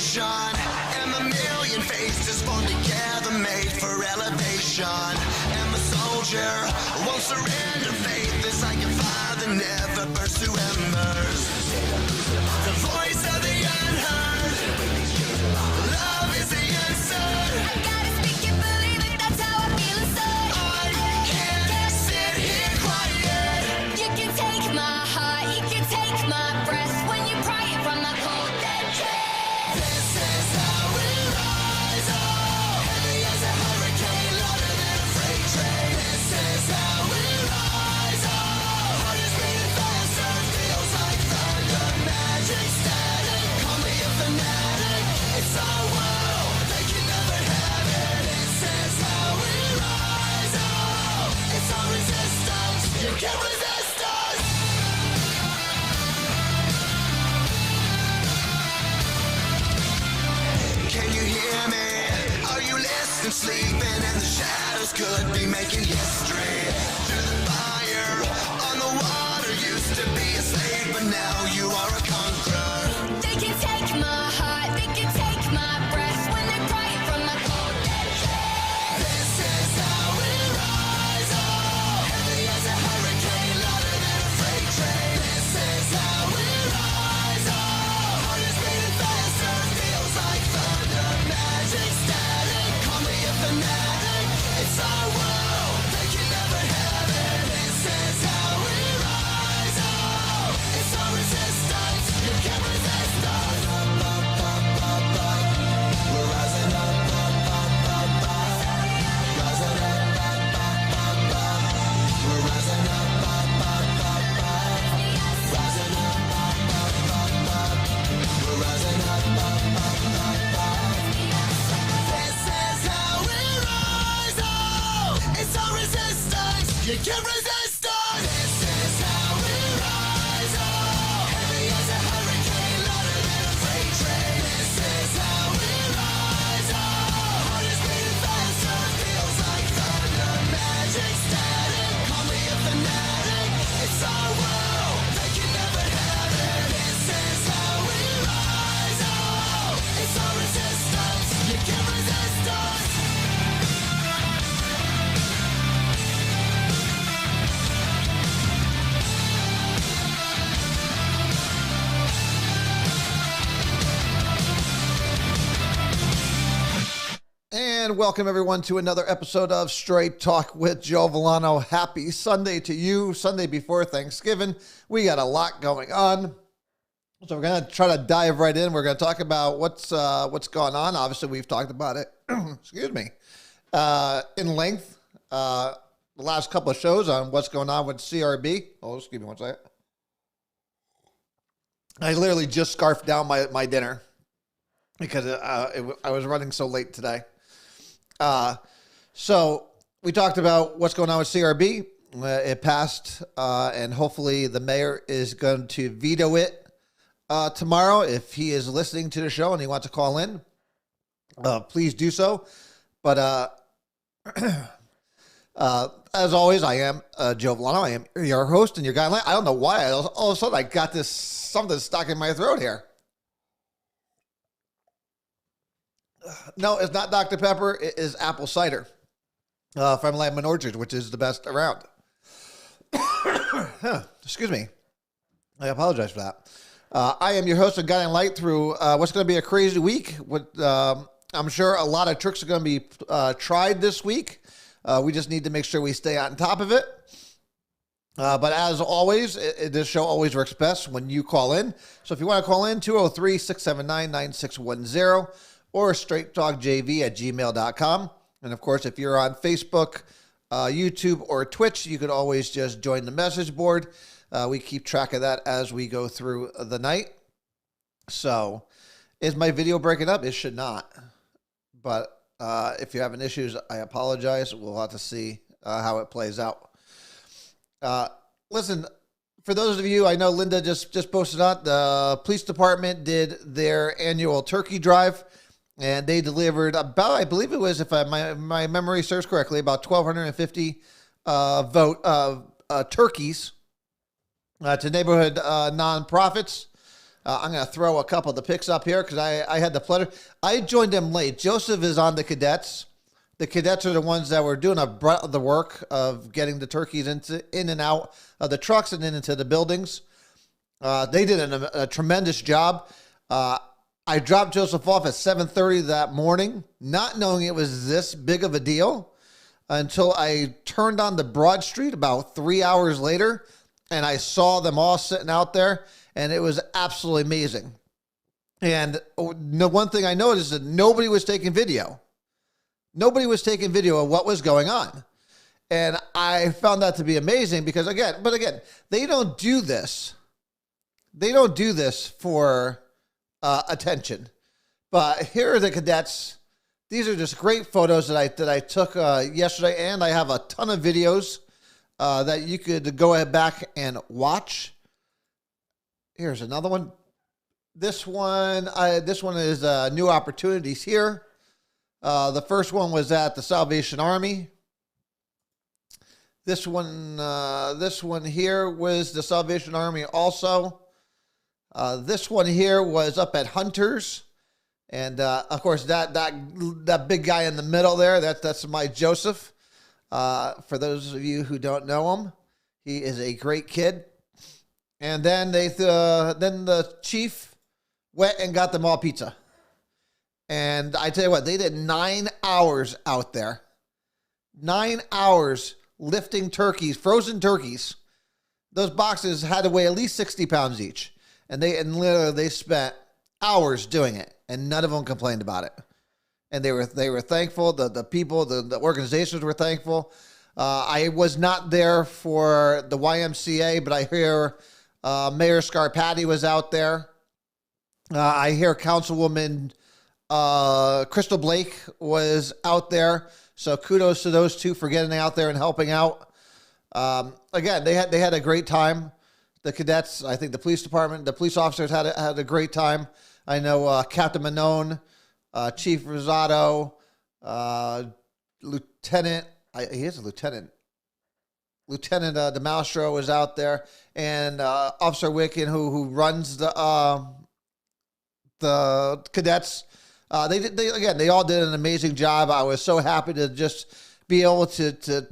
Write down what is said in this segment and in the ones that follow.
nation, and a million faces formed together, made for elevation. And the soldier won't surrender faith. It's like a fire that never burns to embers. The voice of the unheard. Love is the answer. I gotta speak it, believe it, that's how I feel inside. I can't sit here quiet. You can take my heart, you can take my breath when you're crying from the cold dead chest. This is how we rise up. Heavy as a hurricane, louder than a freight train. This is how we rise up. Heart is beating faster, feels like thunder. Magic static, call me a fanatic. It's our world, they can never have it. This is how we rise up. It's our resistance, you can't resist us. Can you hear me? Are you listening? Sleeping in the shadows could be making history. Through the fire, on the water, used to be a slave, but now you are a conqueror. They can take my heart, they can take my breath when they're crying from the cold dead chest. This is how we rise up. Heavy as a hurricane, louder than a freight train. This is how we rise up. Heart is beating faster, feels like thunder. Magic static, call me a fanatic. It's our world, they can never have it. This is how we rise up. It's our resistance, you can't resist us. We're rising up, rising up, we're rising up, rising up, we're rising up. This is how we rise up. It's our resistance, you can't resist us. This is how we rise up. Heavy as a hurricane, louder than a freight train. This is how we rise up. Heart is beating faster, feels like thunder. Magic static, call me a fanatic. It's our world, they can never have it. This is how we rise up. It's our resistance, you can't resist us. And welcome everyone to another episode of Straight Talk with Joe Vollano. Happy Sunday to you, Sunday before Thanksgiving. We got a lot going on. So we're going to try to dive right in. We're going to talk about what's going on. Obviously, we've talked about it, excuse me, in length the last couple of shows on what's going on with CRB. Oh, excuse me one second. I literally just scarfed down my dinner because I was running so late today. So we talked about what's going on with CRB. It passed, and hopefully the mayor is going to veto it tomorrow. If he is listening to the show and he wants to call in, please do so. But as always, I am Joe Vollano. I am your host and your guideline. I don't know why all of a sudden I got something stuck in my throat here. No, it's not Dr. Pepper. It is apple cider from Lemon Orchard, which is the best around. Excuse me. I apologize for that. I am your host and guiding light through what's going to be a crazy week. I'm sure a lot of tricks are going to be tried this week. We just need to make sure we stay on top of it. But as always, this show always works best when you call in. So if you want to call in, 203-679-9610 or straighttalkjv@gmail.com. And of course, if you're on Facebook, YouTube, or Twitch, you could always just join the message board. We keep track of that as we go through the night. So is my video breaking up? It should not. But if you're having issues, I apologize. We'll have to see how it plays out. Listen, for those of you, I know Linda just posted out, the police department did their annual turkey drive, and they delivered about, I believe it was, if my memory serves correctly, about 1,250 turkeys to neighborhood nonprofits. I'm going to throw a couple of the pics up here because I had the pleasure. I joined them late. Joseph is on the cadets. The cadets are the ones that were doing the work of getting the turkeys in and out of the trucks and into the buildings. They did a tremendous job. I dropped Joseph off at 7:30 that morning, not knowing it was this big of a deal until I turned on the Broad Street about 3 hours later, and I saw them all sitting out there, and it was absolutely amazing. And the one thing I noticed is that nobody was taking video. Nobody was taking video of what was going on. And I found that to be amazing because, again, they don't do this. They don't do this for attention. But here are the cadets. These are just great photos that I took yesterday, and I have a ton of videos that you could go ahead back and watch. Here's another one. This one is New Opportunities here. The first one was at the Salvation Army. This one here was the Salvation Army also. This one here was up at Hunter's. And, of course, that big guy in the middle there, that's my Joseph. For those of you who don't know him, he is a great kid. And then then the chief went and got them all pizza. And I tell you what, they did 9 hours out there. 9 hours lifting turkeys, frozen turkeys. Those boxes had to weigh at least 60 pounds each. And literally they spent hours doing it, and none of them complained about it. And they were thankful. The people, the organizations were thankful. I was not there for the YMCA, but I hear Mayor Scarpati was out there. I hear Councilwoman Crystal Blake was out there. So kudos to those two for getting out there and helping out. Again, they had a great time. The cadets, I think the police department, the police officers had a great time. I know Captain Manone, Chief Rosado, Lieutenant, he is a lieutenant. Lieutenant DeMaustro was out there, and Officer Wicken, who runs the cadets. They all did an amazing job. I was so happy to just be able to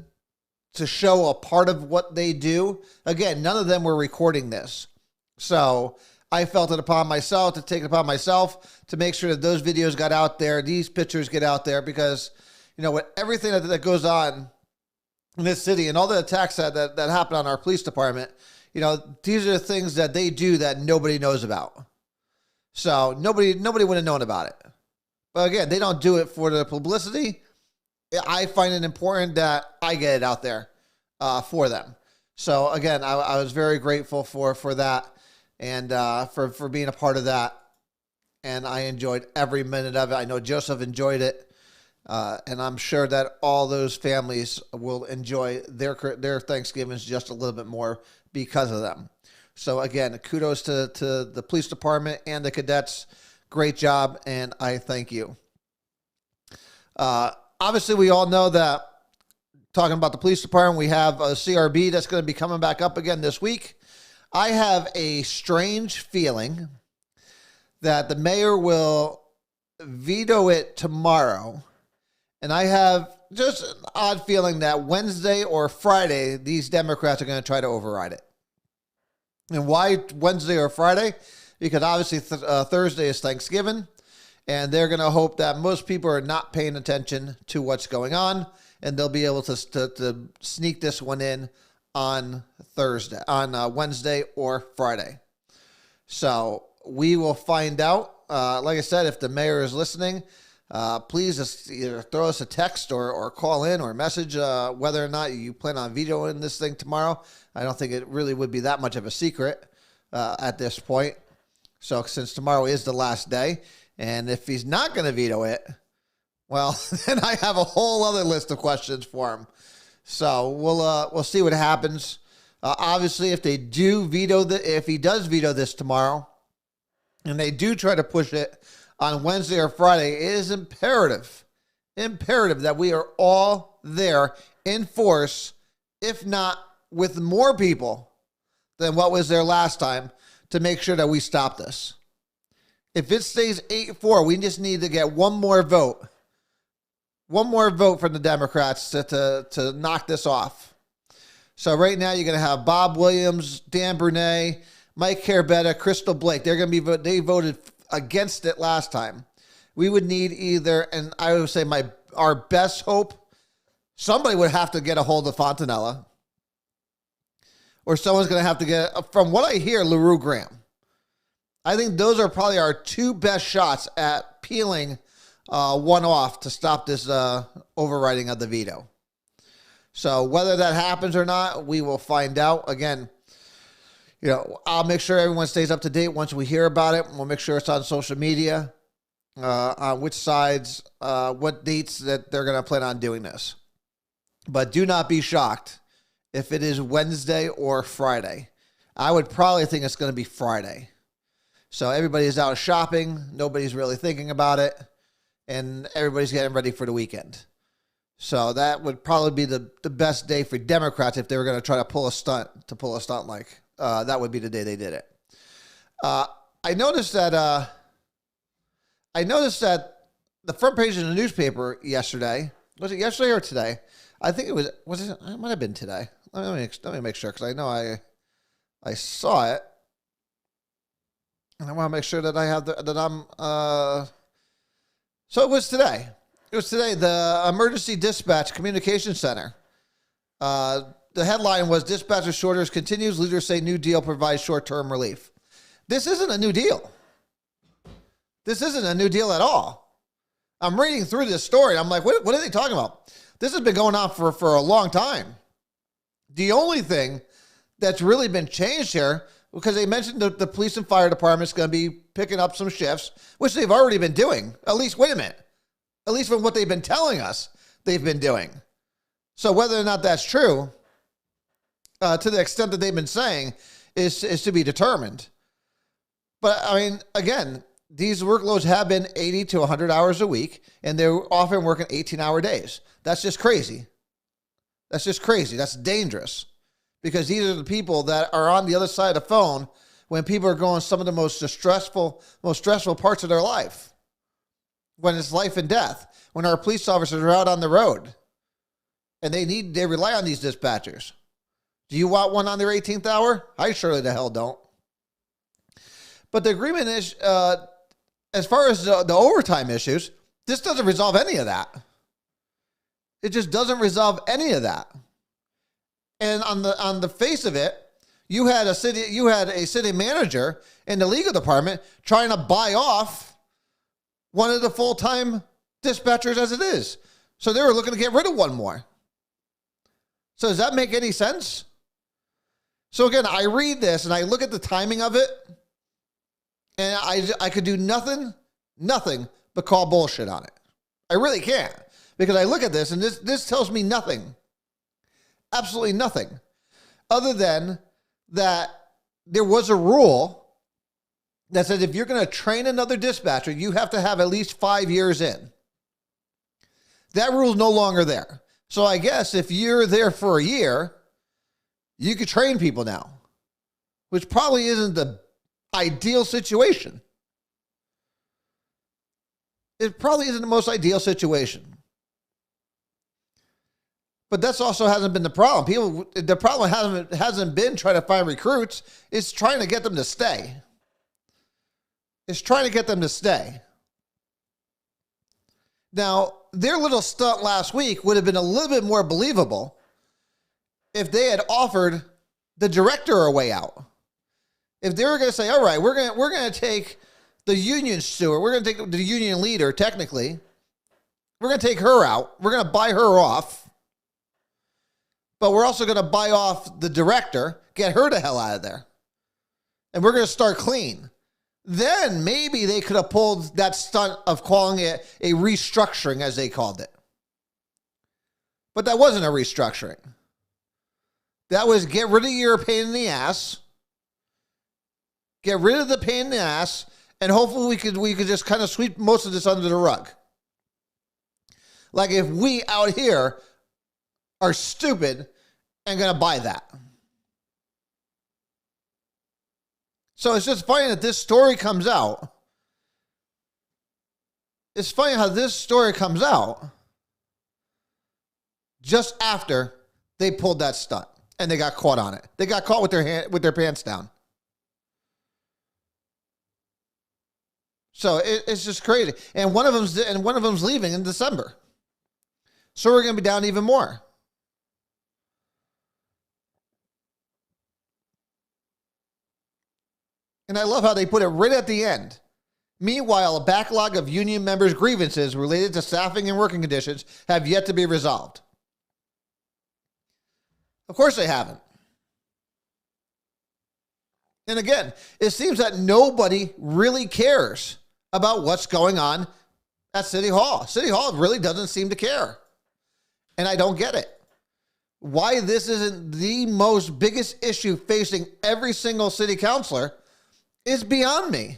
show a part of what they do. Again, none of them were recording this, so I felt it upon myself to take it upon myself to make sure that those videos got out there, these pictures get out there, because with everything that goes on in this city and all the attacks that happen on our police department, these are the things that they do that nobody knows about. So nobody would have known about it. But again, they don't do it for the publicity. I find it important that I get it out there for them. So again, I was very grateful for that and for being a part of that. And I enjoyed every minute of it. I know Joseph enjoyed it. And I'm sure that all those families will enjoy their Thanksgivings just a little bit more because of them. So again, kudos to the police department and the cadets. Great job, and I thank you. Obviously, we all know that, talking about the police department, we have a CRB that's going to be coming back up again this week. I have a strange feeling that the mayor will veto it tomorrow. And I have just an odd feeling that Wednesday or Friday, these Democrats are going to try to override it. And why Wednesday or Friday? Because obviously Thursday is Thanksgiving, and they're going to hope that most people are not paying attention to what's going on, and they'll be able to sneak this one in on Wednesday or Friday. So we will find out. Like I said, if the mayor is listening, please just either throw us a text or call in or message whether or not you plan on vetoing this thing tomorrow. I don't think it really would be that much of a secret at this point. So since tomorrow is the last day, and if he's not going to veto it, well, then I have a whole other list of questions for him. So we'll see what happens. Obviously, if he does veto this tomorrow, and they do try to push it on Wednesday or Friday, it is imperative that we are all there in force, if not with more people than what was there last time, to make sure that we stop this. If it stays 8-4, we just need to get one more vote. One more vote from the Democrats to knock this off. So right now you're going to have Bob Williams, Dan Brunei, Mike Carabetta, Crystal Blake. They voted against it last time. We would need either, and I would say our best hope, somebody would have to get a hold of Fontanella. Or someone's going to have to get, from what I hear, LaRue Graham. I think those are probably our two best shots at peeling one off to stop this overriding of the veto. So whether that happens or not, we will find out. Again, I'll make sure everyone stays up to date once we hear about it. We'll make sure it's on social media, on which sides, what dates that they're going to plan on doing this. But do not be shocked if it is Wednesday or Friday. I would probably think it's going to be Friday. So everybody's out shopping. Nobody's really thinking about it. And everybody's getting ready for the weekend. So that would probably be the best day for Democrats if they were going to try to pull a stunt like. That would be the day they did it. I noticed that the front page of the newspaper yesterday, was it yesterday or today? I think it might have been today. Let me make sure, because I know I saw it. And I want to make sure that I have so it was today. It was today, the Emergency Dispatch Communication Center. The headline was, Dispatcher shortage continues. Leaders say new deal provides short-term relief. This isn't a new deal. This isn't a new deal at all. I'm reading through this story. And I'm like, what are they talking about? This has been going on for a long time. The only thing that's really been changed here, because they mentioned the police and fire department's going to be picking up some shifts, which they've already been doing. At least from what they've been telling us, they've been doing. So whether or not that's true, to the extent that they've been saying, is to be determined. But I mean, again, these workloads have been 80 to 100 hours a week, and they're often working 18-hour days. That's just crazy. That's dangerous, because these are the people that are on the other side of the phone when people are going some of the most stressful parts of their life. When it's life and death, when our police officers are out on the road and they rely on these dispatchers. Do you want one on their 18th hour? I surely the hell don't. But the agreement is, as far as the overtime issues, this doesn't resolve any of that. It just doesn't resolve any of that. And on the face of it, you had a city manager in the legal department trying to buy off one of the full-time dispatchers as it is. So they were looking to get rid of one more. So does that make any sense? So again, I read this and I look at the timing of it, and I could do nothing but call bullshit on it. I really can't, because I look at this and this tells me nothing. Absolutely nothing. Other than that there was a rule that said if you're going to train another dispatcher, you have to have at least 5 years in. That rule's no longer there. So I guess if you're there for a year, you could train people now, which probably isn't the ideal situation. It probably isn't the most ideal situation. But that's also hasn't been the problem. The problem hasn't been trying to find recruits. It's trying to get them to stay. Now, their little stunt last week would have been a little bit more believable if they had offered the director a way out. If they were going to say, all right, we're going to take the union steward, we're going to take the union leader, technically, we're going to take her out, we're going to buy her off, but we're also going to buy off the director, get her the hell out of there, and we're going to start clean. Then maybe they could have pulled that stunt of calling it a restructuring, as they called it. But that wasn't a restructuring. That was get rid of your pain in the ass. Get rid of the pain in the ass, and hopefully we could just kind of sweep most of this under the rug. Like if we out here are stupid and going to buy that. So it's just funny that this story comes out. It's funny how this story comes out just after they pulled that stunt and they got caught on it. They got caught with their pants down. So it's just crazy. And one of them's leaving in December. So we're going to be down even more. And I love how they put it right at the end. Meanwhile, a backlog of union members' grievances related to staffing and working conditions have yet to be resolved. Of course they haven't. And again, it seems that nobody really cares about what's going on at City Hall. City Hall really doesn't seem to care. And I don't get it. Why this isn't the most biggest issue facing every single city councilor is beyond me.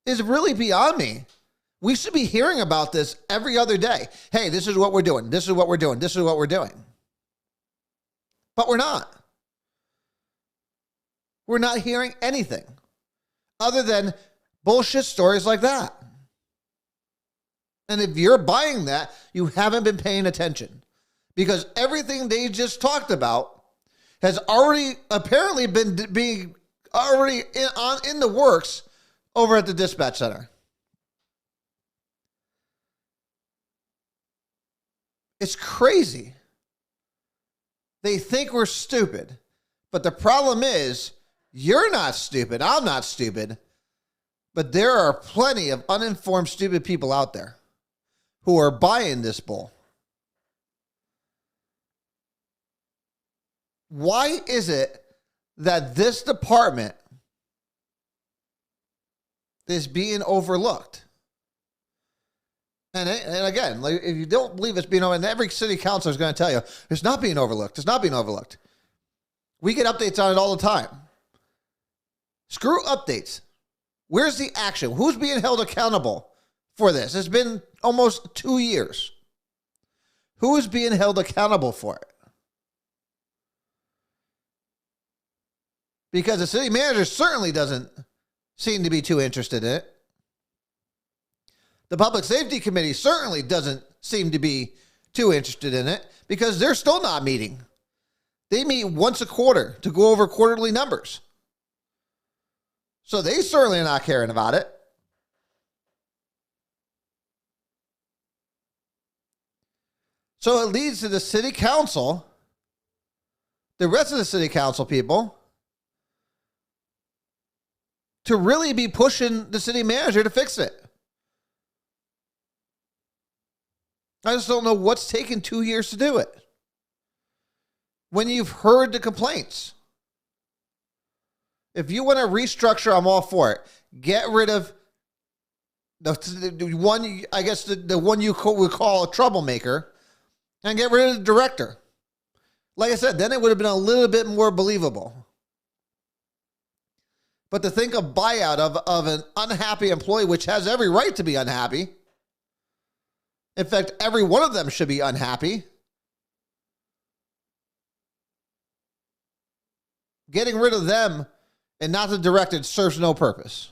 Is really beyond me. We should be hearing about this every other day. Hey, this is what we're doing. This is what we're doing. This is what we're doing. But we're not. We're not hearing anything other than bullshit stories like that. And if you're buying that, you haven't been paying attention, because everything they just talked about has already apparently been being already in the works over at the dispatch center. It's crazy. They think we're stupid. But the problem is, you're not stupid. I'm not stupid. But there are plenty of uninformed, stupid people out there who are buying this bull. Why is it that this department is being overlooked? And again, like, if you don't believe it's being overlooked, and every city councilor is going to tell you, it's not being overlooked. It's not being overlooked. We get updates on it all the time. Screw updates. Where's the action? Who's being held accountable for this? It's been almost 2 years. Who is being held accountable for it? Because the city manager certainly doesn't seem to be too interested in it. The Public Safety Committee certainly doesn't seem to be too interested in it, because they're still not meeting. They meet once a quarter to go over quarterly numbers. So they certainly are not caring about it. So it leads to the city council, the rest of the city council people, to really be pushing the city manager to fix it. I just don't know what's taken 2 years to do it. When you've heard the complaints. If you want to restructure, I'm all for it. Get rid of the one, I guess the one you would call a troublemaker, and get rid of the director. Like I said, then it would have been a little bit more believable. But to think of buyout of an unhappy employee, which has every right to be unhappy. In fact, every one of them should be unhappy. Getting rid of them and not the director serves no purpose.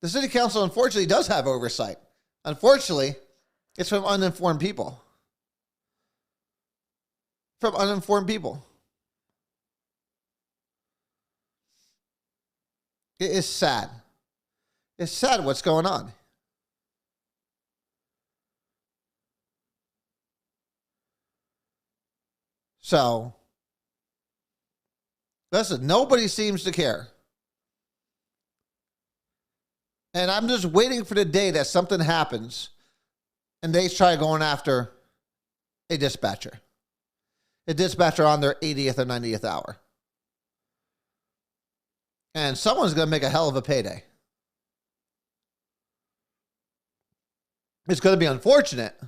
The city council, unfortunately, does have oversight. Unfortunately, it's from uninformed people. From uninformed people. It is sad. It's sad what's going on. So, listen, nobody seems to care. And I'm just waiting for the day that something happens and they try going after a dispatcher. A dispatcher on their 80th or 90th hour. And someone's going to make a hell of a payday. It's going to be unfortunate.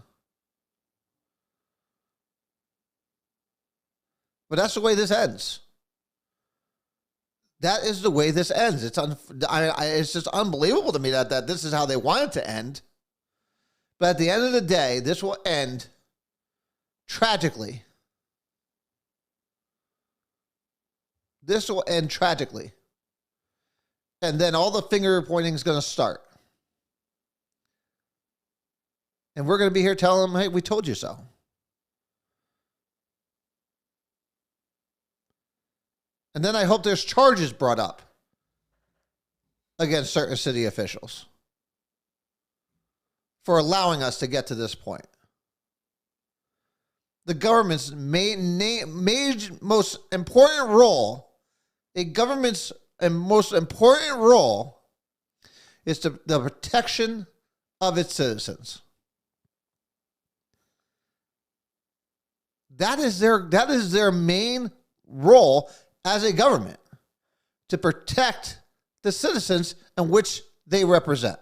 But that's the way this ends. That is the way this ends. It's just unbelievable to me that this is how they want it to end. But at the end of the day, this will end tragically. this will end tragically. And then all the finger pointing is going to start. And we're going to be here telling them, hey, we told you so. And then I hope there's charges brought up against certain city officials for allowing us to get to this point. The government's most important role, a government's most important role is the protection of its citizens. That is their main role as a government, to protect the citizens in which they represent.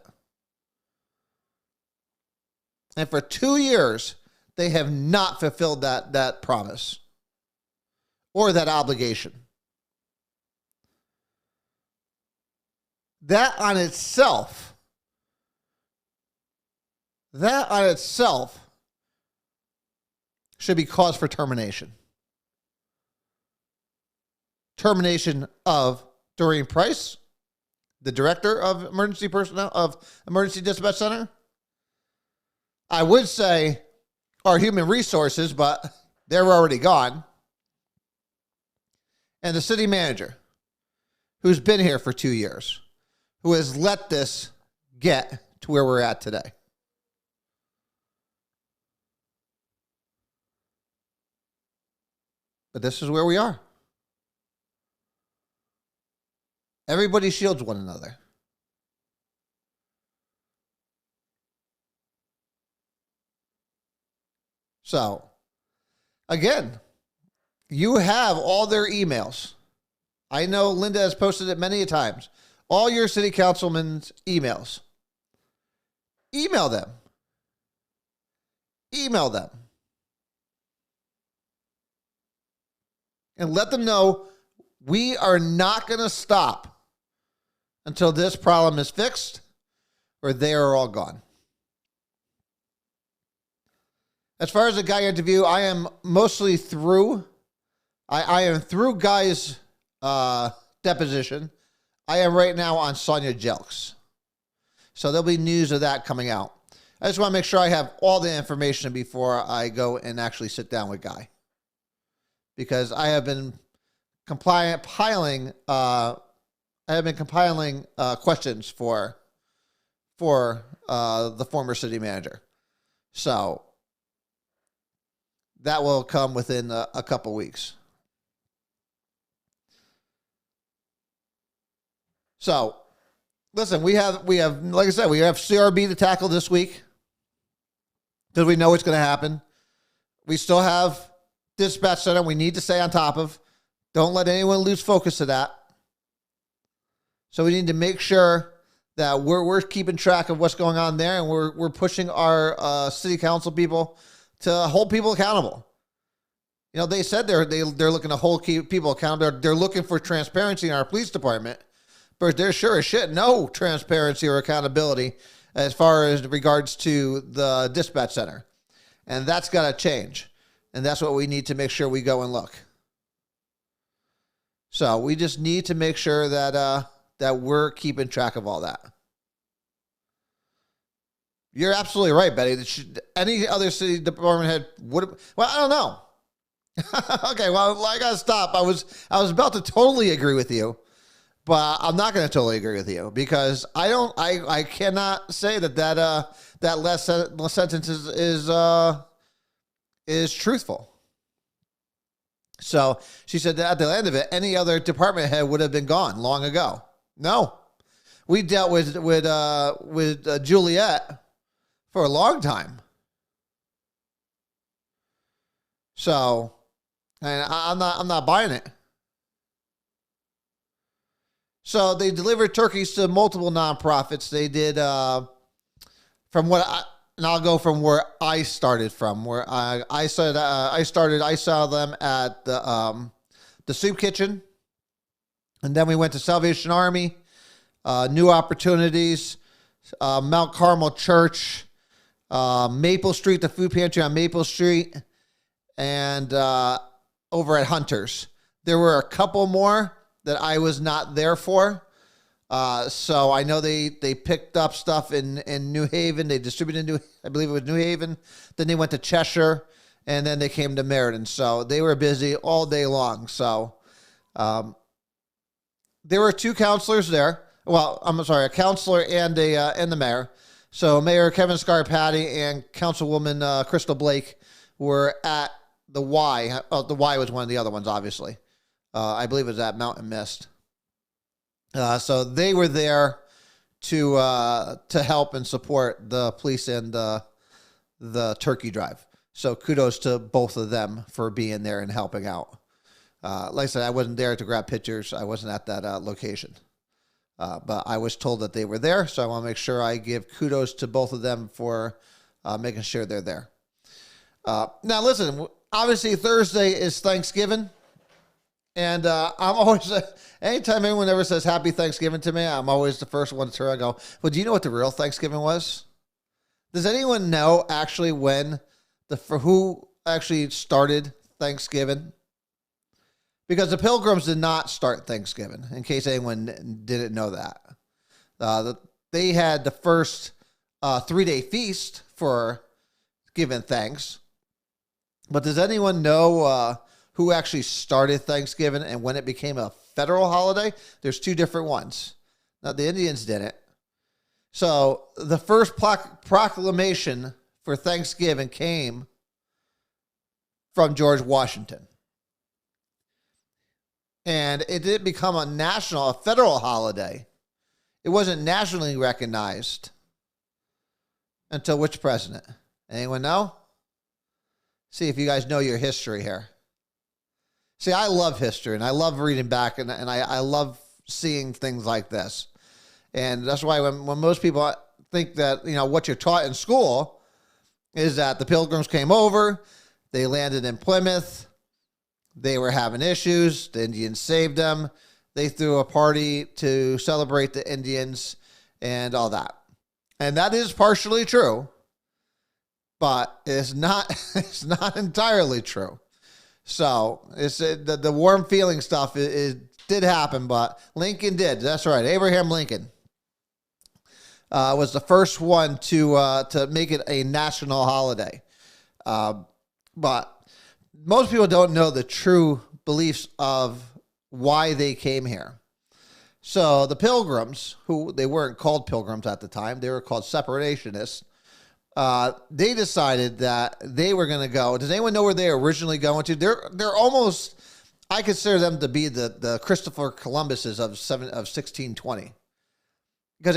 And for 2 years, they have not fulfilled that promise or that obligation. That on itself should be cause for termination. Termination of Doreen Price, the director of emergency personnel of Emergency Dispatch Center. I would say our human resources, but they're already gone. And the city manager, who's been here for 2 years, who has let this get to where we're at today. But this is where we are. Everybody shields one another. So, again, you have all their emails. I know Linda has posted it many times. All your city councilmen's emails. Email them. Email them. And let them know we are not going to stop until this problem is fixed or they are all gone. As far as the guy interview, I am mostly through. I am through Guy's deposition. I am right now on Sonia Jelks. So there'll be news of that coming out. I just want to make sure I have all the information before I go and actually sit down with Guy. Because I have been compiling questions for the former city manager. So that will come within a couple weeks. So, listen, we have, like I said, we have CRB to tackle this week because we know it's going to happen. We still have dispatch center we need to stay on top of. Don't let anyone lose focus of that. So we need to make sure that we're keeping track of what's going on there, and we're pushing our city council people to hold people accountable. You know, they said they're looking to hold people accountable. They're looking for transparency in our police department, but there's sure as shit no transparency or accountability as far as regards to the dispatch center. And that's got to change. And that's what we need to make sure we go and look. So we just need to make sure that that we're keeping track of all that. You're absolutely right, Betty. Any other city department head would have. Well, I don't know. Okay, well, I gotta stop. I was about to totally agree with you, but I'm not going to totally agree with you because I cannot say that last sentence is truthful. So she said that at the end of it, any other department head would have been gone long ago. No, we dealt with Juliet for a long time. So, and I'm not buying it. So they delivered turkeys to multiple nonprofits. They did, and I'll go from where I started from. Where I saw them at the soup kitchen, and then we went to Salvation Army, New Opportunities, Mount Carmel Church, Maple Street, the food pantry on Maple Street, and over at Hunter's. There were a couple more that I was not there for. So I know they picked up stuff in New Haven. They distributed I believe it was New Haven. Then they went to Cheshire, and then they came to Meriden. So they were busy all day long. So there were two counselors there. Well, I'm sorry, a counselor and the mayor. So Mayor Kevin Scarpati and Councilwoman Crystal Blake were at the Y. Oh, the Y was one of the other ones, obviously. I believe it was at Mountain Mist. So they were there to help and support the police and the turkey drive. So kudos to both of them for being there and helping out. Like I said, I wasn't there to grab pictures. I wasn't at that location. But I was told that they were there, so I want to make sure I give kudos to both of them for making sure they're there. Now, listen, obviously Thursday is Thanksgiving. And I'm always, anytime anyone ever says Happy Thanksgiving to me, I'm always the first one to turn and go, well, do you know what the real Thanksgiving was? Does anyone know actually who actually started Thanksgiving? Because the Pilgrims did not start Thanksgiving, in case anyone didn't know that. They had the first 3-day feast for giving thanks. But does anyone know who actually started Thanksgiving and when it became a federal holiday? There's two different ones. Now, the Indians didn't. So the first proclamation for Thanksgiving came from George Washington. And it didn't become a federal holiday. It wasn't nationally recognized until which president? Anyone know? See if you guys know your history here. See, I love history, and I love reading back, and I love seeing things like this. And that's why when most people think that, what you're taught in school is that the Pilgrims came over, they landed in Plymouth, they were having issues, the Indians saved them, they threw a party to celebrate the Indians and all that. And that is partially true, but it's not entirely true. So it's the warm feeling stuff did happen, but Lincoln did. That's right. Abraham Lincoln was the first one to make it a national holiday. But most people don't know the true beliefs of why they came here. So the Pilgrims, who they weren't called Pilgrims at the time, they were called separationists. They decided that they were going to go. Does anyone know where they were originally going to? They're almost, I consider them to be the Christopher Columbuses of 1620. Because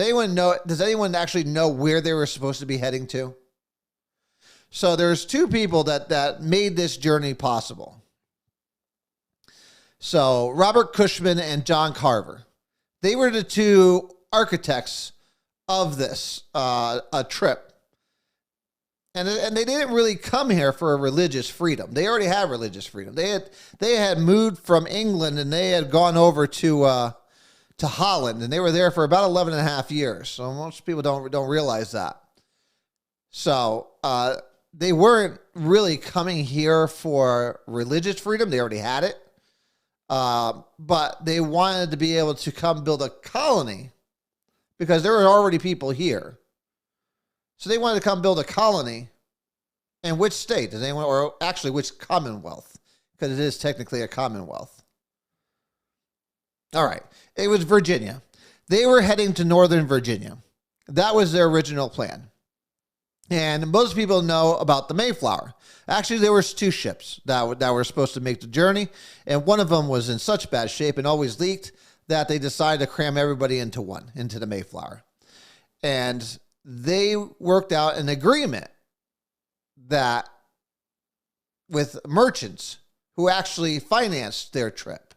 does anyone actually know where they were supposed to be heading to? So there's two people that made this journey possible. So Robert Cushman and John Carver, they were the two architects of this a trip. And they didn't really come here for a religious freedom. They already had religious freedom. They had moved from England and they had gone over to Holland, and they were there for about 11 and a half years. So most people don't realize that. So they weren't really coming here for religious freedom. They already had it. But they wanted to be able to come build a colony because there were already people here. So they wanted to come build a colony. And which state? Does anyone, or actually which commonwealth? Because it is technically a commonwealth. All right. It was Virginia. They were heading to Northern Virginia. That was their original plan. And most people know about the Mayflower. Actually, there was two ships that were supposed to make the journey. And one of them was in such bad shape and always leaked that they decided to cram everybody into the Mayflower. And they worked out an agreement that with merchants who actually financed their trip.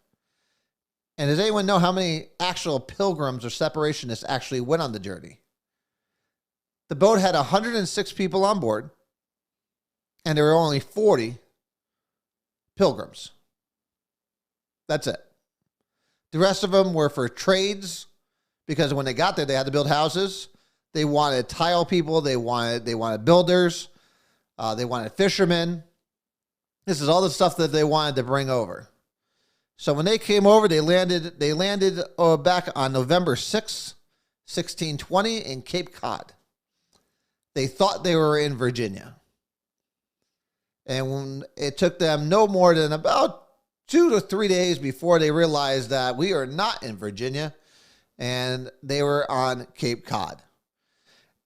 And does anyone know how many actual pilgrims or separationists actually went on the journey? The boat had 106 people on board, and there were only 40 pilgrims. That's it. The rest of them were for trades, because when they got there, they had to build houses. They wanted tile people. They wanted builders. They wanted fishermen. This is all the stuff that they wanted to bring over. So when they came over, they landed back on November 6th, 1620 in Cape Cod. They thought they were in Virginia. And when it took them no more than about 2 to 3 days before they realized that we are not in Virginia, and they were on Cape Cod.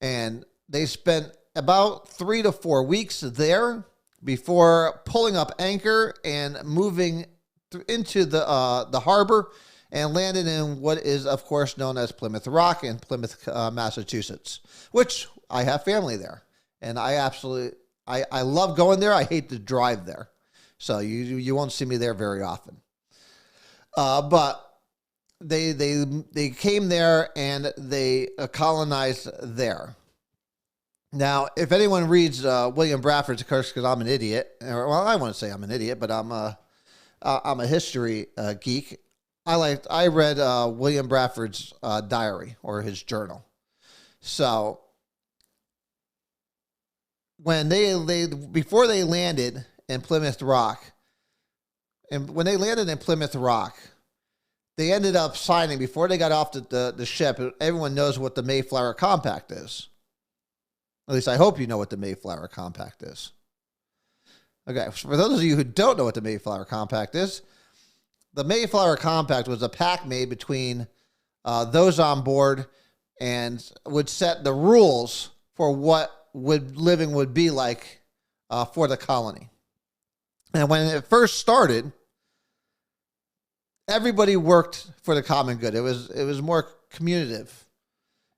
And they spent about 3 to 4 weeks there before pulling up anchor and moving into the harbor and landed in what is, of course, known as Plymouth Rock in Plymouth, Massachusetts, which I have family there. And I love going there. I hate to drive there. So you won't see me there very often. But they came there and they colonized there. Now, if anyone reads William Bradford's, of course, because I'm an idiot, well, I wouldn't say I'm an idiot, but I'm a history geek. I read William Bradford's diary or his journal. So when before they landed in Plymouth Rock, and when they landed in Plymouth Rock, they ended up signing before they got off the ship. Everyone knows what the Mayflower Compact is. At least I hope you know what the Mayflower Compact is. Okay, for those of you who don't know what the Mayflower Compact is, the Mayflower Compact was a pact made between those on board and would set the rules for what living would be like for the colony. And when it first started, everybody worked for the common good. It was more communicative.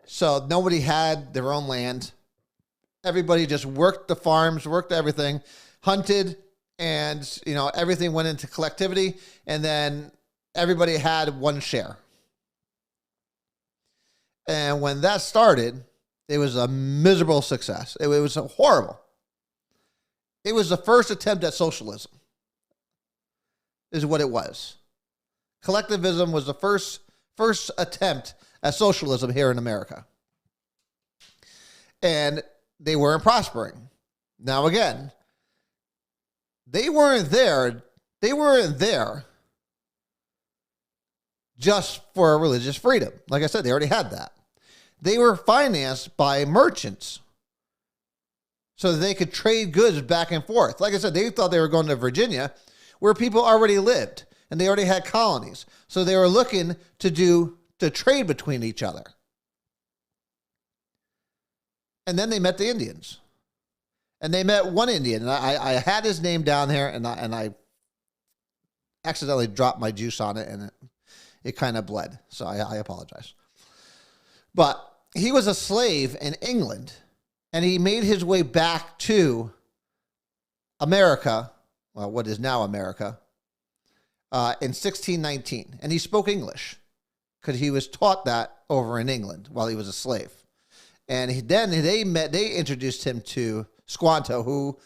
So nobody had their own land. Everybody just worked the farms, worked everything, hunted, and everything went into collectivity, and then everybody had one share. And when that started, it was a miserable success. It was horrible. It was the first attempt at socialism, is what it was. Collectivism was the first attempt at socialism here in America. And they weren't prospering. Now again, they weren't there just for religious freedom. Like I said, they already had that. They were financed by merchants so that they could trade goods back and forth. Like I said, they thought they were going to Virginia, where people already lived and they already had colonies. So they were looking to trade between each other. And then they met the Indians. And they met one Indian. And I had his name down here, and I accidentally dropped my juice on it, and it kind of bled. So I apologize. But he was a slave in England, and he made his way back to America, well, what is now America, in 1619. And he spoke English because he was taught that over in England while he was a slave. And they introduced him to Squanto, who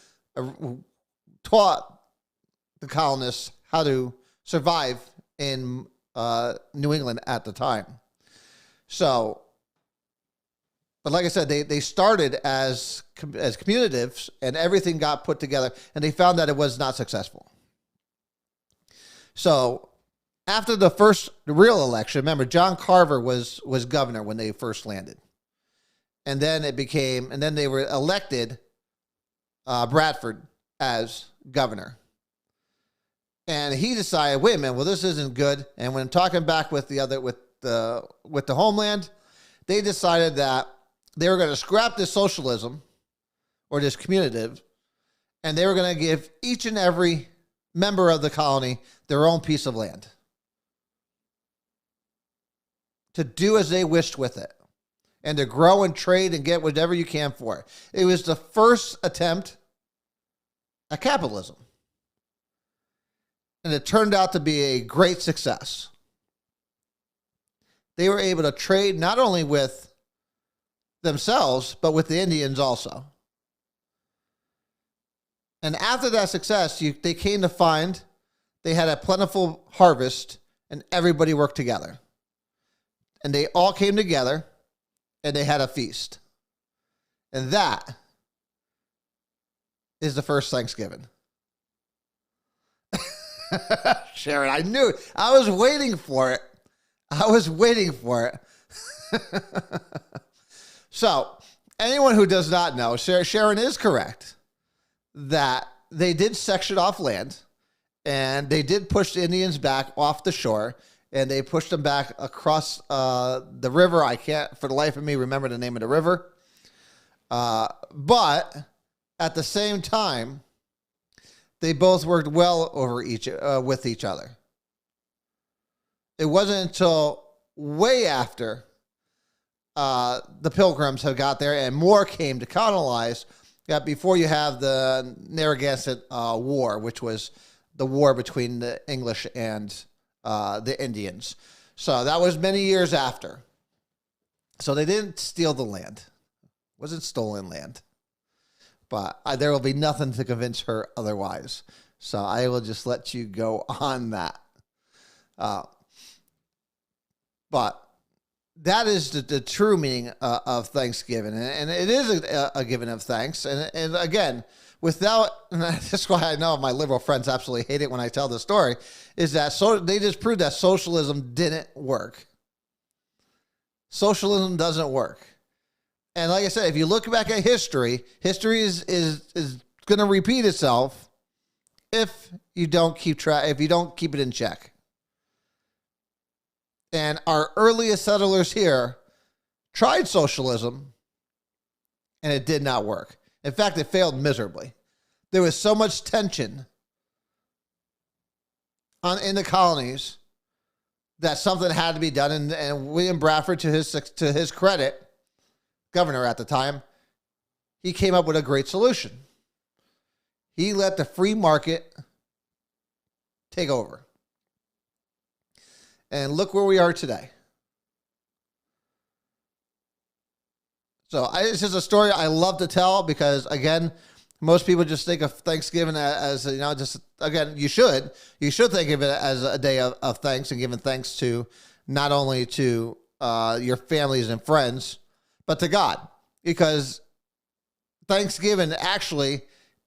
taught the colonists how to survive in New England at the time. So, but like I said, they started as communitives, and everything got put together, and they found that it was not successful. So after the real election, remember, John Carver was governor when they first landed. And then they were elected Bradford as governor. And he decided, wait a minute, well, this isn't good. And when talking back with the homeland, they decided that they were going to scrap this socialism or this communitative, and they were going to give each and every member of the colony their own piece of land to do as they wished with it, and to grow and trade and get whatever you can for it. It was the first attempt at capitalism. And it turned out to be a great success. They were able to trade not only with themselves, but with the Indians also. And after that success, they came to find they had a plentiful harvest, and everybody worked together. And they all came together, and they had a feast. And that is the first Thanksgiving. Sharon, I knew it. I was waiting for it. So, anyone who does not know, Sharon is correct that they did section off land and they did push the Indians back off the shore and they pushed them back across the river. I can't, for the life of me, remember the name of the river. But at the same time, they both worked well with each other. It wasn't until way after the Pilgrims had got there and more came to colonize that before you have the Narragansett War, which was the war between the English and the Indians. So that was many years after. So they didn't steal the land. It wasn't stolen land. But there will be nothing to convince her otherwise. So I will just let you go on that. But that is the true meaning of Thanksgiving. And it is a giving of thanks. And again, and that's why I know my liberal friends absolutely hate it when I tell the story, is that they just proved that socialism didn't work. Socialism doesn't work. And like I said, if you look back at history is going to repeat itself if you don't keep it in check. And our earliest settlers here tried socialism, and it did not work. In fact, it failed miserably. There was so much tension in the colonies that something had to be done. And William Bradford, to his credit, governor at the time, he came up with a great solution. He let the free market take over. And look where we are today. So this is a story I love to tell because, again, most people just think of Thanksgiving as just, again, you should think of it as a day of thanks and giving thanks to not only to your families and friends, but to God, because Thanksgiving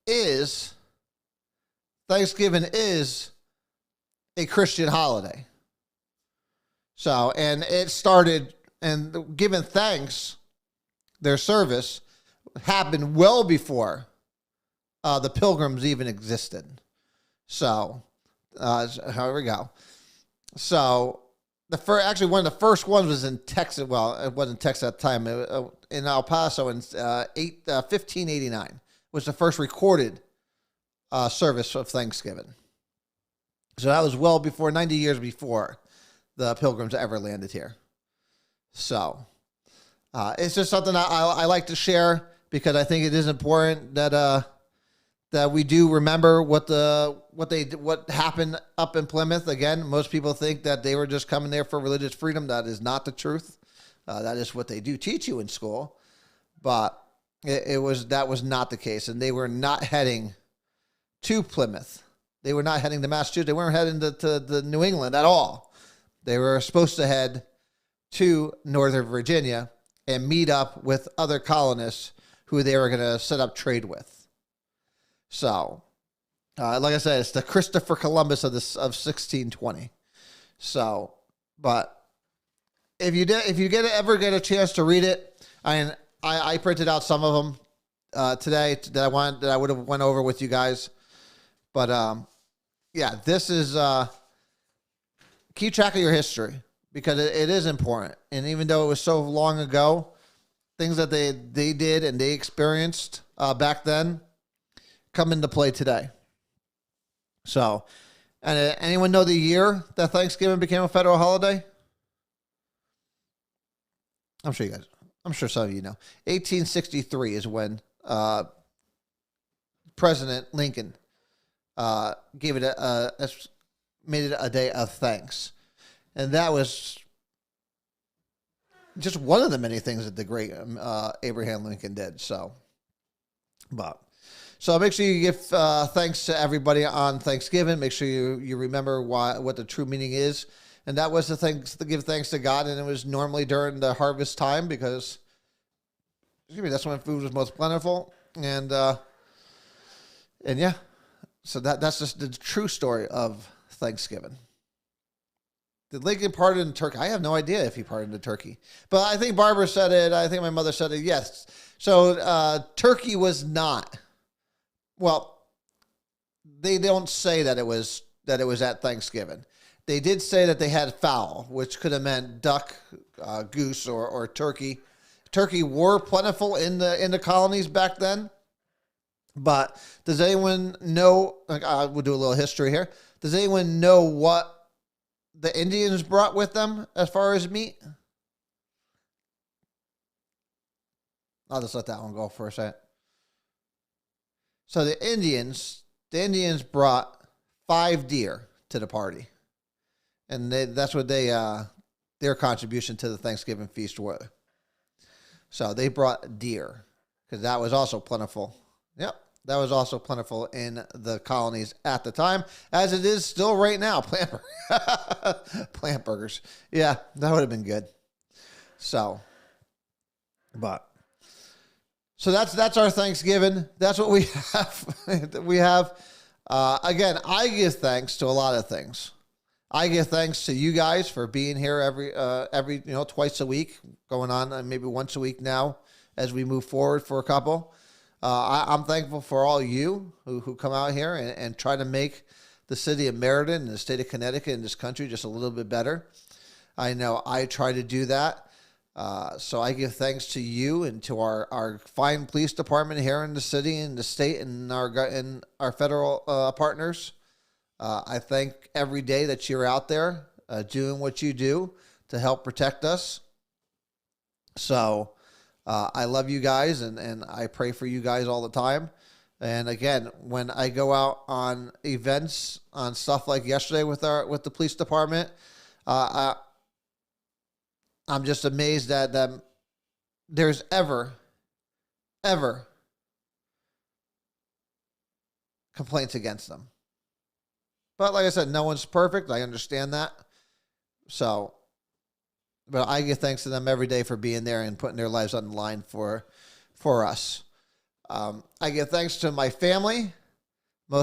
is a Christian holiday. So, and it started, and giving thanks, their service happened well before the Pilgrims even existed. So, here we go. So, one of the first ones was in Texas. Well, it wasn't Texas at the time. In El Paso in 1589 was the first recorded service of Thanksgiving. So that was well before, 90 years before the Pilgrims ever landed here. So it's just something I like to share because I think it is important that we do remember what happened up in Plymouth. Again, most people think that they were just coming there for religious freedom. That is not the truth. That is what they do teach you in school, but that was not the case, and they were not heading to Plymouth. They were not heading to Massachusetts. They weren't heading to New England at all. They were supposed to head to Northern Virginia and meet up with other colonists who they were going to set up trade with. So, like I said, it's the Christopher Columbus of 1620. So, but if you ever get a chance to read it, I printed out some of them today that I would have went over with you guys. But yeah, this is keep track of your history because it is important. And even though it was so long ago, things that they did and they experienced back then come into play today. So, and anyone know the year that Thanksgiving became a federal holiday? I'm sure some of you know. 1863 is when President Lincoln made it a day of thanks. And that was just one of the many things that the great Abraham Lincoln did. So make sure you give thanks to everybody on Thanksgiving. Make sure you remember what the true meaning is. And that was to give thanks to God. And it was normally during the harvest time because that's when food was most plentiful. And yeah. So that's just the true story of Thanksgiving. Did Lincoln pardon in Turkey? I have no idea if he pardoned in Turkey. But I think Barbara said it. I think my mother said it. Yes. So Turkey was not. Well, they don't say that it was at Thanksgiving. They did say that they had fowl, which could have meant duck, goose, or turkey. Turkey were plentiful in the colonies back then. But does anyone know? We'll do a little history here. Does anyone know what the Indians brought with them as far as meat? I'll just let that one go for a second. So the Indians brought 5 deer to the party, and that's what their contribution to the Thanksgiving feast was. So they brought deer because that was also plentiful. Yep, that was also plentiful in the colonies at the time, as it is still right now. Plant burgers. Yeah, that would have been good. So that's our Thanksgiving. That's what we have. We have. Again, I give thanks to a lot of things. I give thanks to you guys for being here every twice a week, going on maybe once a week now as we move forward for a couple. I'm thankful for all you who come out here and try to make the city of Meriden and the state of Connecticut and this country just a little bit better. I know I try to do that. So I give thanks to you and to our fine police department here in the city and the state and our federal partners. I thank every day that you're out there doing what you do to help protect us. So I love you guys, and I pray for you guys all the time. And again, when I go out on events, on stuff like yesterday with the police department, I'm just amazed that there's ever complaints against them. But like I said, no one's perfect. I understand that. So, but I give thanks to them every day for being there and putting their lives on the line for us. I give thanks to my family.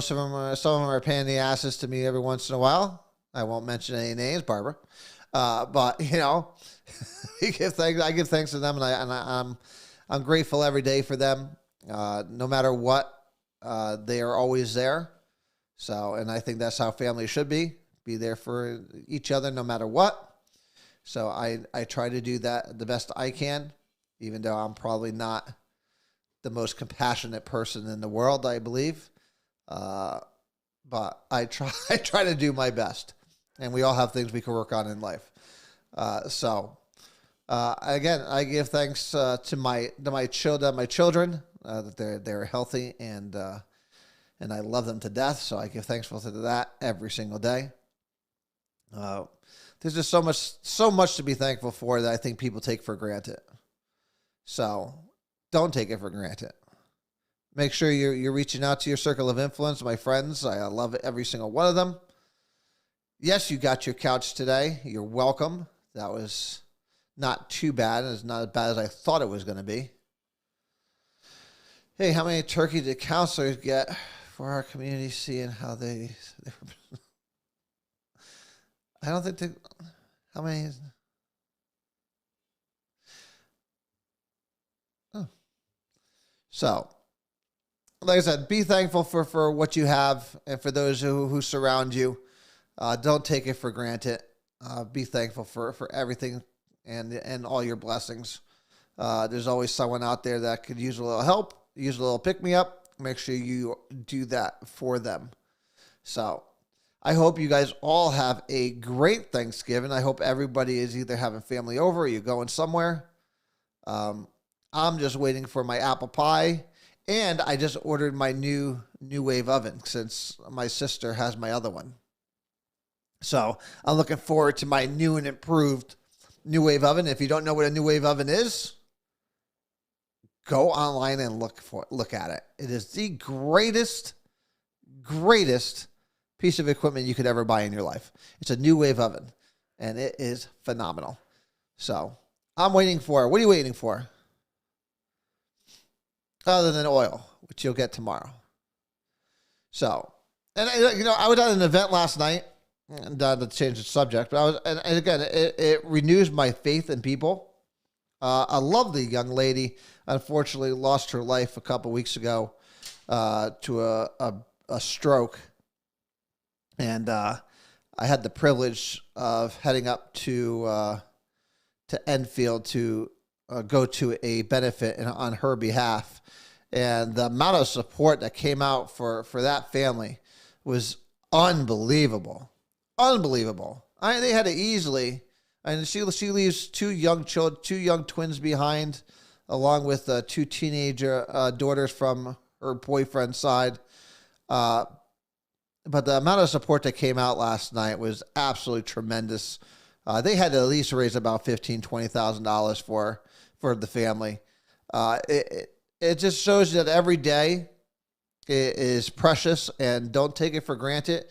Some of them are paying the asses to me every once in a while. I won't mention any names, Barbara. But I give thanks to them, and I'm grateful every day for them. No matter what, they are always there. So, and I think that's how family should be there for each other no matter what. So I try to do that the best I can, even though I'm probably not the most compassionate person in the world, I believe. But I try to do my best, and we all have things we can work on in life. Again, I give thanks to my children that they're healthy and I love them to death. So I give thanks for that every single day. There's just so much to be thankful for that I think people take for granted. So don't take it for granted. Make sure you're reaching out to your circle of influence, my friends. I love every single one of them. Yes, you got your couch today. You're welcome. That was not too bad. It's not as bad as I thought it was going to be. Hey, how many turkeys did counselors get for our community, seeing how they were... I don't think how many... Oh. So, like I said, be thankful for what you have and for those who surround you. Don't take it for granted. Be thankful for everything and all your blessings. There's always someone out there that could use a little help, use a little pick-me-up. Make sure you do that for them. So I hope you guys all have a great Thanksgiving. I hope everybody is either having family over or you're going somewhere. I'm just waiting for my apple pie. And I just ordered my new wave oven since my sister has my other one. So I'm looking forward to my new and improved new wave oven. If you don't know what a new wave oven is, go online and look at it. It is the greatest piece of equipment you could ever buy in your life. It's a new wave oven, and it is phenomenal. So I'm waiting for it. What are you waiting for? Other than oil, which you'll get tomorrow. So And I was at an event last night, and to change the subject, but and again, it renews my faith in people. A lovely young lady, unfortunately, lost her life a couple weeks ago to a stroke, and I had the privilege of heading up to Enfield to go to a benefit on her behalf, and the amount of support that came out for that family was unbelievable. Unbelievable. They had it easily. And she leaves two young twins behind, along with two teenager daughters from her boyfriend's side. But the amount of support that came out last night was absolutely tremendous. They had to at least raise about $15,000-$20,000 for the family. It just shows you that every day is precious, and don't take it for granted.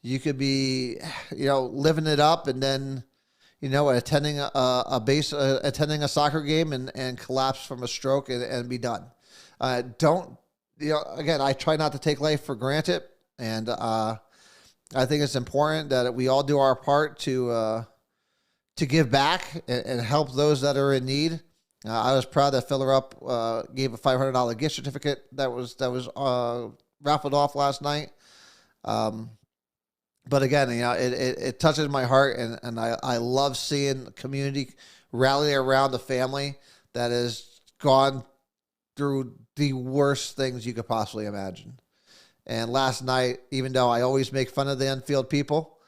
You could be, living it up, and then, attending attending a soccer game and collapse from a stroke and be done. Again, I try not to take life for granted, and I think it's important that we all do our part to give back and help those that are in need. I was proud that Filler Up gave a $500 gift certificate that was raffled off last night. But again, it touches my heart, and I love seeing the community rally around a family that has gone through the worst things you could possibly imagine. And last night, even though I always make fun of the Enfield people,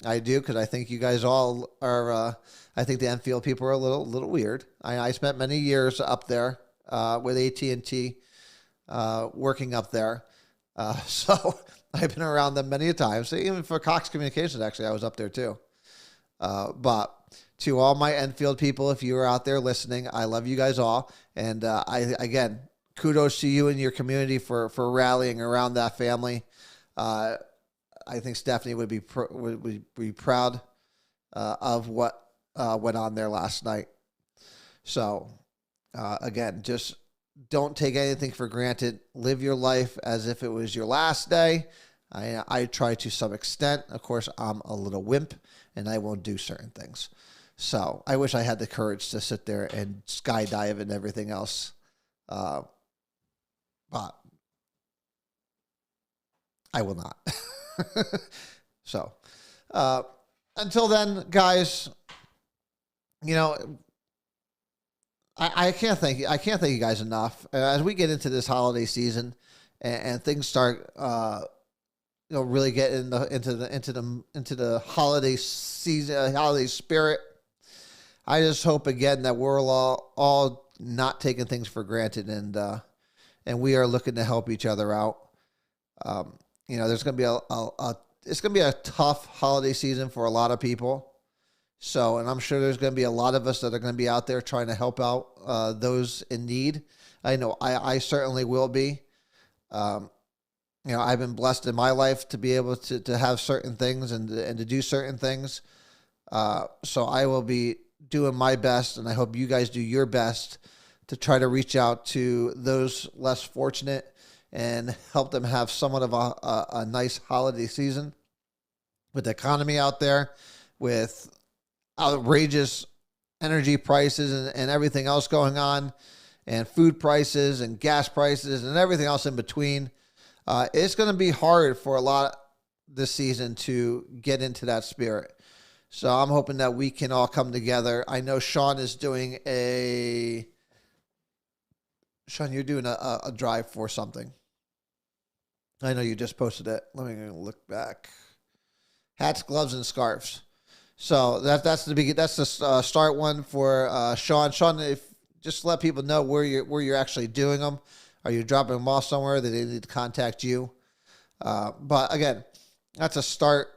I do, because I think you guys all are. I think the Enfield people are a little weird. I spent many years up there with AT&T, working up there, so I've been around them many a time. So even for Cox Communications, actually, I was up there too. But to all my Enfield people, if you are out there listening, I love you guys all, and again, kudos to you and your community for rallying around that family. I think Stephanie would be proud of what went on there last night. So, again, just don't take anything for granted. Live your life as if it was your last day. I try to some extent. Of course, I'm a little wimp, and I won't do certain things. So I wish I had the courage to sit there and skydive and everything else. But I will not. So, until then, guys, I can't thank you guys enough. As we get into this holiday season and things start, really get into the holiday season, holiday spirit. I just hope again that we're all not taking things for granted, and we are looking to help each other out. There's going to be it's going to be a tough holiday season for a lot of people. So, and I'm sure there's going to be a lot of us that are going to be out there trying to help out those in need. I know I certainly will be. I've been blessed in my life to be able to have certain things and to do certain things. So I will be doing my best, and I hope you guys do your best to try to reach out to those less fortunate and help them have somewhat of a nice holiday season. With the economy out there, with outrageous energy prices and everything else going on, and food prices and gas prices and everything else in between, it's going to be hard for a lot this season to get into that spirit. So I'm hoping that we can all come together. I know Sean is doing Sean, you're doing a drive for something. I know you just posted it. Let me look back. Hats, gloves, and scarves. So that's the start one for Sean. Sean, if just let people know where you're actually doing them. Are you dropping them off somewhere that they need to contact you? But again, that's a start.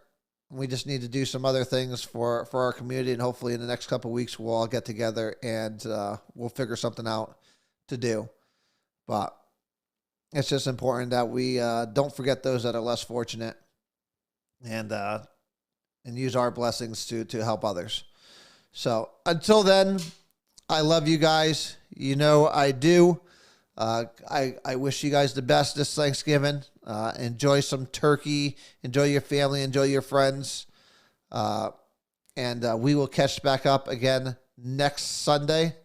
We just need to do some other things for our community, and hopefully in the next couple of weeks we'll all get together and we'll figure something out to do. But it's just important that we don't forget those that are less fortunate, and use our blessings to help others. So until then, I love you guys. I do. I wish you guys the best this Thanksgiving. Enjoy some turkey. Enjoy your family. Enjoy your friends. And we will catch back up again next Sunday.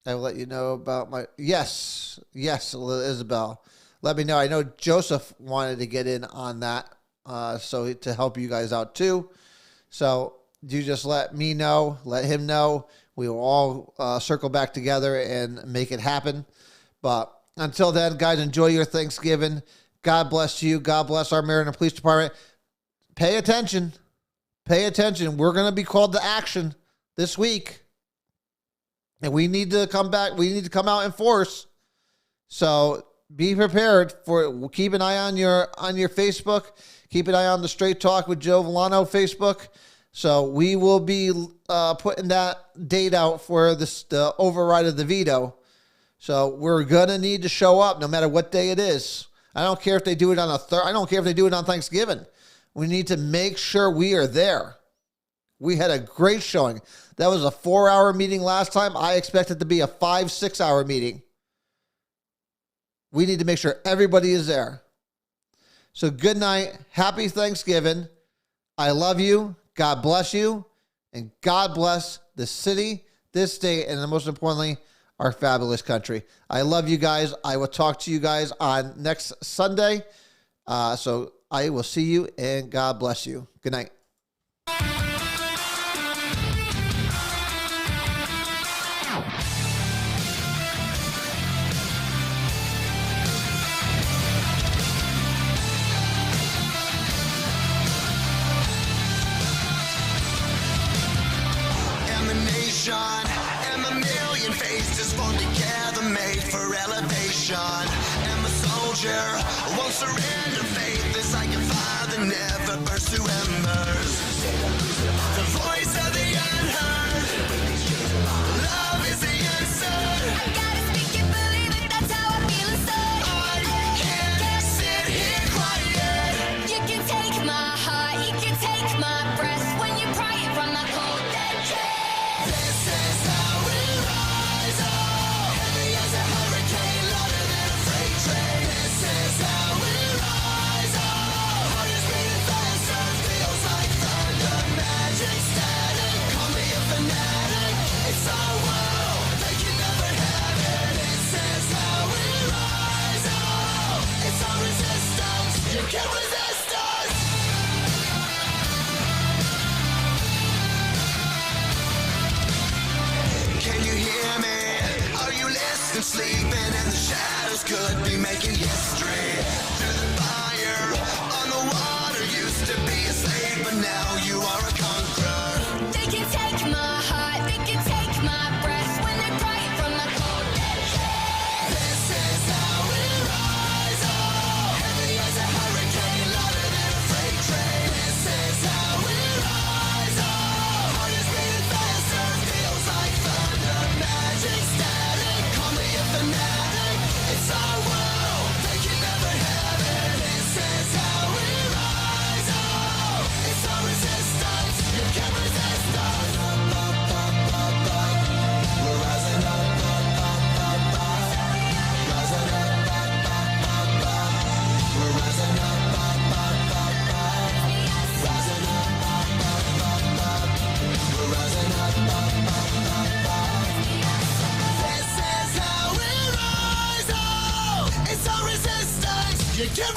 I will let you know about my... Yes, Isabel. Let me know. I know Joseph wanted to get in on that, so to help you guys out too. So you just let me know, let him know. We will all circle back together and make it happen. But until then, guys, enjoy your Thanksgiving. God bless you. God bless our mayor and the police department. Pay attention. Pay attention. We're going to be called to action this week. And we need to come back. We need to come out in force. So be prepared for it. Keep an eye on your Facebook. Keep an eye on the Straight Talk with Joe Vollano Facebook. So we will be putting that date out for the override of the veto. So we're going to need to show up no matter what day it is. I don't care if they do it on I don't care if they do it on Thanksgiving. We need to make sure we are there. We had a great showing. That was a 4-hour meeting last time. I expect it to be a 5-6 hour meeting. We need to make sure everybody is there. So good night. Happy Thanksgiving. I love you. God bless you. And God bless the city, this state, and most importantly, our fabulous country. I love you guys. I will talk to you guys on next Sunday. So I will see you, and God bless you. Good night. And a million faces formed together, made for elevation. I'm a soldier, won't surrender faith. It's like a fire that never burns to embers. The voice of the unheard. Love is the answer. I gotta speak it, believe it, that's how I feel inside. I can't sit here quiet. You can take my heart, you can take my breath when you're crying from the cold dead chest. This is how we rise up. Heavy as a hurricane, louder than a freight train. This is how we rise up. Heart is beating faster, feels like thunder. Magic static, call me a fanatic. It's our world, they can never have it. This is how we rise up. It's our resistance, you can't resist us. Can you hear me? Are you listening? Sleeping in the shadows could be making history. Through the fire, on the water, used to be a slave, but now you are a conqueror. They can take my heart, they can take my breath when they're crying from the cold dead chest. This is how we rise up. Heavy as a hurricane, louder than a freight train. This is how we rise up. Heart is beating faster, feels like thunder. Magic static, call me a fanatic. It's our world, they can never have it. This is how we rise up. It's our resistance, you can't resist us. We're rising up, rising up, we're rising up, rising up, we're rising up. This is how we rise up. It's our resistance. You can't resist.